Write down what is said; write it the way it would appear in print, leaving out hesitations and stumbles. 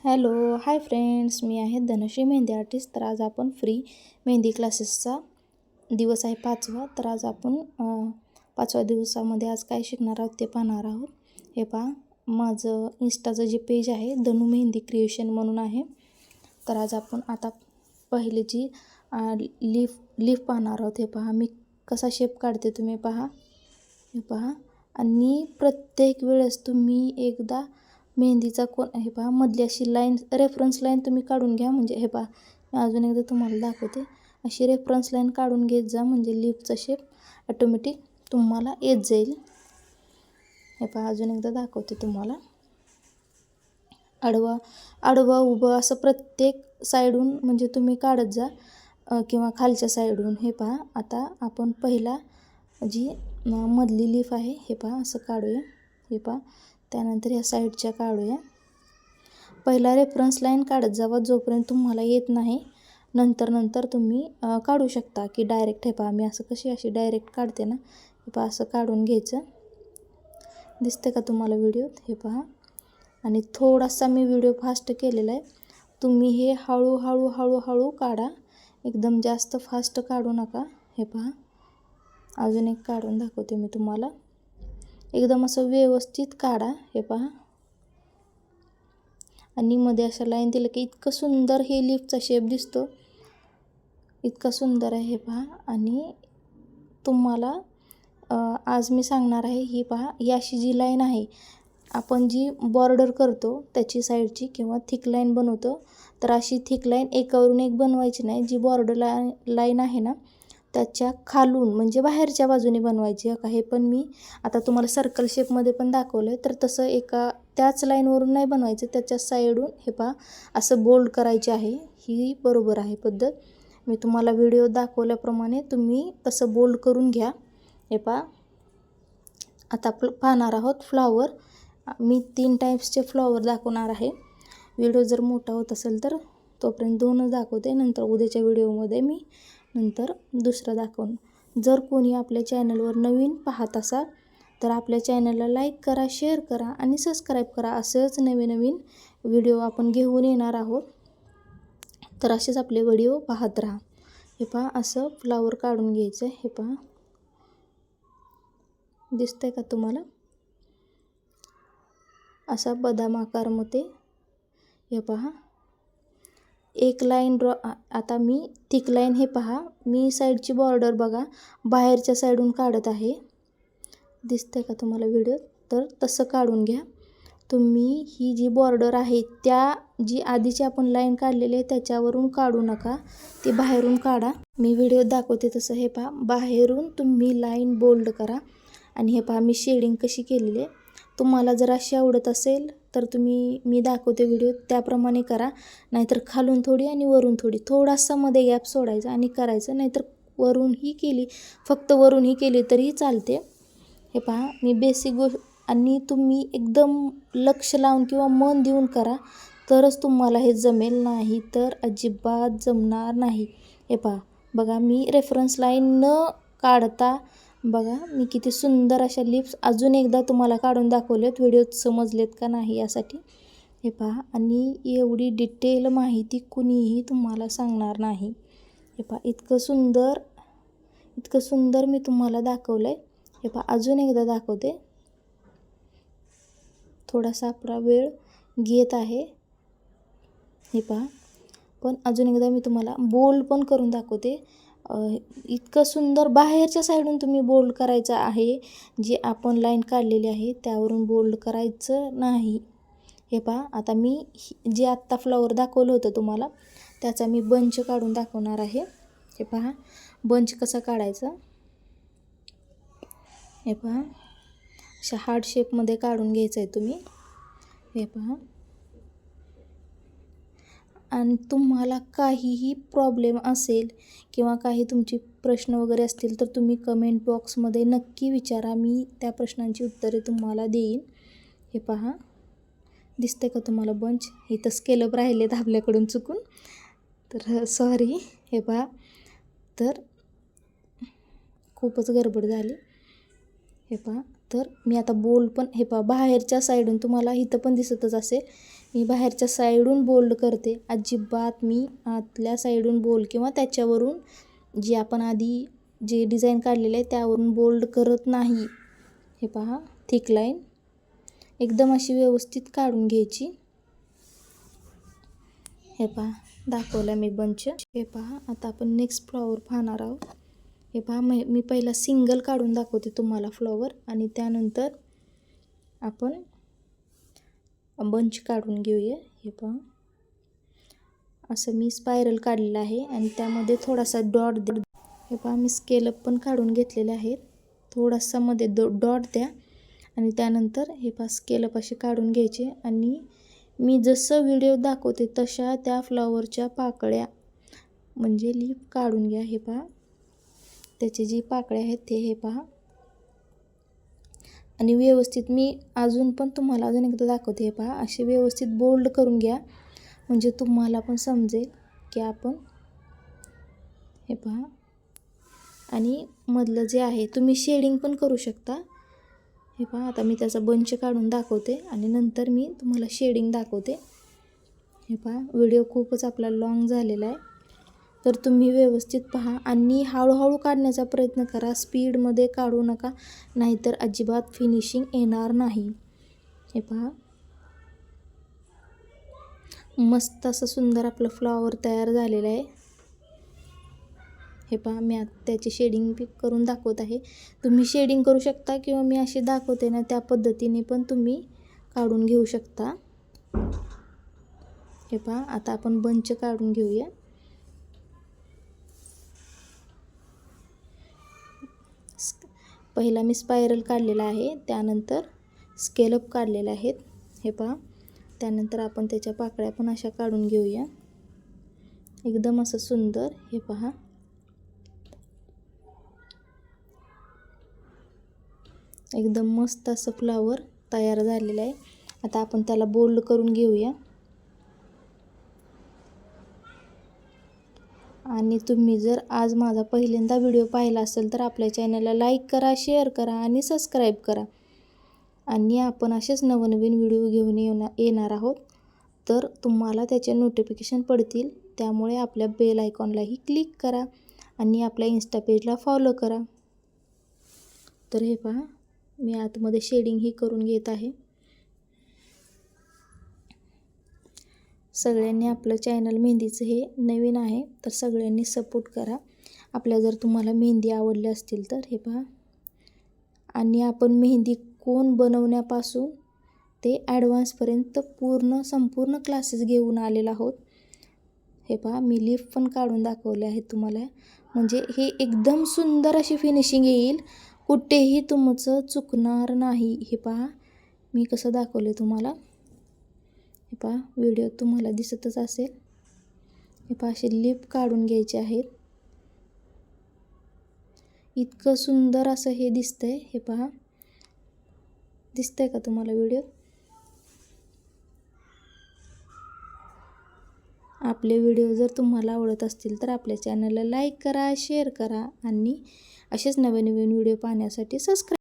Hello hi friends, मी आहे Dhanashree mehndi artist. तर आज आपण फ्री मेहंदी क्लासेसचा दिवस आहे 5वा. तर आज आपण 5व्या दिवसामध्ये आज काय शिकणार आहोत ते पाहणार आहोत. हे पहा, माझं इंस्टाचं जे पेज आहे धनू मेहंदी क्रिएशन म्हणून आहे. तर आज आपण आता पहिले जी लीफ पाहणार आहोत. हे पहा, मी कसा शेप काढते तुम्ही पहा. हे पहा, आणि प्रत्येक वेळेस तुम्ही एकदा मेहंदीचा हे पहा, मधली अशी लाईन, रेफरन्स लाईन तुम्ही काढून घ्या. म्हणजे हे पहा, मी अजून एकदा तुम्हाला दाखवते. अशी रेफरन्स लाईन काढून घेत जा, म्हणजे लीफचा शेप ऑटोमॅटिक तुम्हाला येत जाईल. हे पहा, अजून एकदा दाखवते तुम्हाला. आडवा उभं असं प्रत्येक साईडून म्हणजे तुम्ही काढत जा, किंवा खालच्या साईडून. हे पहा, आता आपण पहिला जी मधली लीफ आहे हे पहा असं काढूया. हे पहा, त्यानंतर या साईडच्या काढूया. पहिला रेफरन्स लाईन काढत जावा जोपर्यंत तुम्हाला येत नाही. नंतर तुम्ही काढू शकता की डायरेक्ट. हे पहा, मी असं अशी डायरेक्ट काढते ना. हे पहा, असं काढून घ्यायचं. दिसते का तुम्हाला व्हिडिओत? हे पहा, आणि थोडासा मी व्हिडिओ फास्ट केलेला आहे. तुम्ही हे हळूहळू काढा, एकदम जास्त फास्ट काढू नका. हे पहा, अजून एक काढून दाखवते मी तुम्हाला. एकदम असं व्यवस्थित काढा. हे पहा, आणि मध्ये अशा लाईन दिलं की इतकं सुंदर हे लीफचा शेप दिसतो, इतका सुंदर आहे. हे पहा, आणि तुम्हाला आज मी सांगणार आहे. ही पहा, ही अशी जी लाईन आहे, आपण जी बॉर्डर करतो त्याची साईडची किंवा थिक लाईन बनवतो, तर अशी थिक लाईन एकावरून एक बनवायची नाही. जी बॉर्डर लाईन आहे ना, त्याच्या खालून म्हणजे बाहेरच्या बाजूने बनवायची. का हे पण मी आता तुम्हाला सर्कल शेपमध्ये पण दाखवलं आहे. तर तसं एका त्याच लाईनवरून नाही बनवायचं, त्याच्या साईडून हे पहा असं बोल्ड करायचे आहे. ही बरोबर आहे पद्धत. मी तुम्हाला व्हिडिओ दाखवल्याप्रमाणे तुम्ही तसं बोल्ड करून घ्या. हे पहा, आता पाहणार आहोत फ्लॉवर. मी 3 टाईप्सचे फ्लॉवर दाखवणार आहे. व्हिडिओ जर मोठा होत असेल तर तोपर्यंत 2च दाखवते, नंतर उद्याच्या व्हिडिओमध्ये मी नंतर दुसरं दाखवून. जर कोणी आपल्या चॅनलवर नवीन पाहत असाल तर आपल्या चॅनलला लाईक करा, शेअर करा आणि सबस्क्राईब करा. असंच नवीन व्हिडिओ आपण घेऊन येणार आहोत. तर असेच आपले व्हिडिओ पाहत राहा. हे पहा, असं फ्लॉवर काढून घ्यायचं. हे पहा, दिसतंय का तुम्हाला? असा बदाम आकारमध्ये. हे पहा, एक लाईन ड्रॉ. आता मी थिक लाईन, हे पहा, मी साईडची बॉर्डर बघा बाहेरच्या साईडून काढत आहे. दिसतंय का तुम्हाला व्हिडिओ? तर तसं काढून घ्या तुम्ही. ही जी बॉर्डर आहे त्या जी आधीची आपण लाईन काढलेली आहे त्याच्यावरून काढू नका, ती बाहेरून काढा. मी व्हिडिओ दाखवते तसं. हे पहा, बाहेरून तुम्ही लाईन बोल्ड करा. आणि हे पहा, मी शेडिंग कशी केलेली आहे. तुम्हाला जर अशी आवडत असेल तर तुम्ही मी दाखवते व्हिडिओ त्याप्रमाणे करा. नाहीतर खालून थोडी आणि वरून थोडी, थोडासा मध्ये गॅप सोडायचा आणि करायचं. नाहीतर वरूनही केली, फक्त वरूनही केली तरीही चालते. हे पहा, मी बेसिक गोष्ट, आणि तुम्ही एकदम लक्ष लावून किंवा मन देऊन करा तरच तुम्हाला हे जमेल, नाही तर अजिबात जमणार नाही. हे पहा बघा, मी रेफरन्स लाईन न काढता बघा मी किती सुंदर अशा लिप्स अजून एकदा तुम्हाला काढून दाखवलेत. व्हिडिओत समजलेत का नाही यासाठी. हे पहा, आणि एवढी डिटेल माहिती कुणीही तुम्हाला सांगणार नाही. हे पहा, इतकं सुंदर मी तुम्हाला दाखवलं आहे. हे पहा, अजून एकदा दाखवते. थोडासा आपला वेळ घेत आहे. हे पहा, पण अजून एकदा मी तुम्हाला बोल्ड पण करून दाखवते. इतकं सुंदर बाहेरच्या साईडून तुम्ही बोल्ड करायचं आहे. जी आपण लाईन काढलेली आहे त्यावरून बोल्ड करायचं नाही. हे पहा, आता मी जे आत्ता फ्लॉवर दाखवलं होतं तुम्हाला त्याचा मी बंच काढून दाखवणार आहे. हे पहा, बंच कसा काढायचा. हे पहा, अशा हार्ट शेपमध्ये काढून घ्यायचं आहे तुम्ही. हे पहा, आणि तुम्हाला काहीही प्रॉब्लेम असेल किंवा काही तुमची प्रश्न वगैरे असतील तर तुम्ही कमेंट बॉक्समध्ये नक्की विचारा. मी त्या प्रश्नांची उत्तरे तुम्हाला देईन. हे पहा, दिसते का तुम्हाला बंच? इथं स्केलअप राहिलेत आपल्याकडून चुकून, तर सॉरी. हे पहा, तर खूपच गडबड झाली. हे पहा, तर मी आता बोल्ड पण, हे पहा, बाहेरच्या साईडून तुम्हाला इथं पण दिसतच असेल. मी बाहेरच्या साईडून बोल्ड करते, अजिबात मी आतल्या साईडून बोल्ड किंवा त्याच्यावरून जी आपण आधी जे डिझाईन काढलेले आहे त्यावरून बोल्ड करत नाही. हे पहा, थिक लाईन एकदम अशी व्यवस्थित काढून घ्यायची. हे पहा, दाखवला मी बंच. हे पहा, आता आपण नेक्स्ट फ्लॉवर पाहणार आहोत. हे पहा, मी पहिला सिंगल काढून दाखवते तुम्हाला फ्लॉवर आणि त्यानंतर आपण बंच काढून घेऊया. हे पहा, असं मी स्पायरल काढलेलं आहे आणि त्यामध्ये थोडासा डॉट द्या. हे पहा, मी स्केलअप पण काढून घेतलेले आहेत. थोडासा मध्ये डॉट द्या आणि त्यानंतर हे पहा स्केलअप असे काढून घ्यायचे आणि मी जसं व्हिडिओ दाखवते तशा त्या फ्लॉवरच्या पाकळ्या म्हणजे लीफ काढून घ्या. हे पहा, त्याचे जी पाकळ्या आहेत ते हे पहा आणि व्यवस्थित मी अजून पण तुम्हाला अजून एकदा दाखवते. हे पहा, असे व्यवस्थित बोल्ड करून घ्या म्हणजे तुम्हाला पण समजेल की आपण. हे पहा, आणि मधलं जे आहे तुम्ही शेडिंग पण करू शकता. हे पहा, आता मी त्याचा बंच काढून दाखवते आणि नंतर मी तुम्हाला शेडिंग दाखवते. हे पहा, व्हिडिओ खूपच आपला लॉंग झालेला आहे, तर तुम्ही व्यवस्थित पहा आणि हळूहळू काढण्याचा प्रयत्न करा. स्पीडमध्ये काढू नका, नाहीतर अजिबात फिनिशिंग येणार नाही. हे पहा, मस्त असं सुंदर आपलं फ्लॉवर तयार झालेलं आहे. हे पहा, मी आता त्याची शेडिंग पिक करून दाखवत आहे. तुम्ही शेडिंग करू शकता किंवा मी अशी दाखवते ना त्या पद्धतीने पण तुम्ही काढून घेऊ शकता. हे पहा, आता आपण बंच काढून घेऊया. पहिला मी स्पायरल काढलेला आहे, त्यानंतर स्केलअप काढलेले आहेत. हे पहा, त्यानंतर आपण त्याच्या पाकळ्या पण अशा काढून घेऊया एकदम असं सुंदर. हे पहा, एकदम मस्त असं फ्लॉवर तयार झालेलं आहे. आता आपण त्याला बोल्ड करून घेऊया. आणि तुम्ही जर आज माझा पहिल्यांदा व्हिडिओ पाहिला असेल तर आपल्या चॅनलला लाईक करा, शेअर करा आणि सबस्क्राईब करा. आणि आपण असेच नवनवीन व्हिडिओ घेऊन येणार आहोत, तर तुम्हाला त्याचे नोटिफिकेशन पडतील. त्यामुळे आपल्या बेल आयकॉनलाही क्लिक करा आणि आपल्या इन्स्टा पेजला फॉलो करा. तर हे पहा, मी आतमध्ये शेडिंग ही करून घेत आहे. सगळ्यांनी आपलं चॅनल मेहंदीचं हे नवीन आहे तर सगळ्यांनी सपोर्ट करा. आपल्या जर तुम्हाला मेहंदी आवडली असतील तर. हे पहा, आणि आपण मेहंदी कोन बनवण्यापासून ते ॲडव्हान्सपर्यंत संपूर्ण क्लासेस घेऊन आलेलो आहोत. हे पहा, मी लीफ पण काढून दाखवले आहेत तुम्हाला, म्हणजे हे एकदम सुंदर अशी फिनिशिंग येईल, कुठेही तुमचं चुकणार नाही. हे पहा, मी कसं दाखवले तुम्हाला. हे पहा, व्हिडिओ तुम्हाला दिसतच असेल. हे पहा, असे लीफ काढून घ्यायचे आहेत. इतकं सुंदर असं हे दिसतंय. हे पहा, दिसतंय का तुम्हाला व्हिडिओ? आपले व्हिडिओ जर तुम्हाला आवडत असतील तर आपल्या चॅनलला लाईक करा, शेअर करा आणि असेच नवीन व्हिडिओ पाहण्यासाठी सबस्क्राईब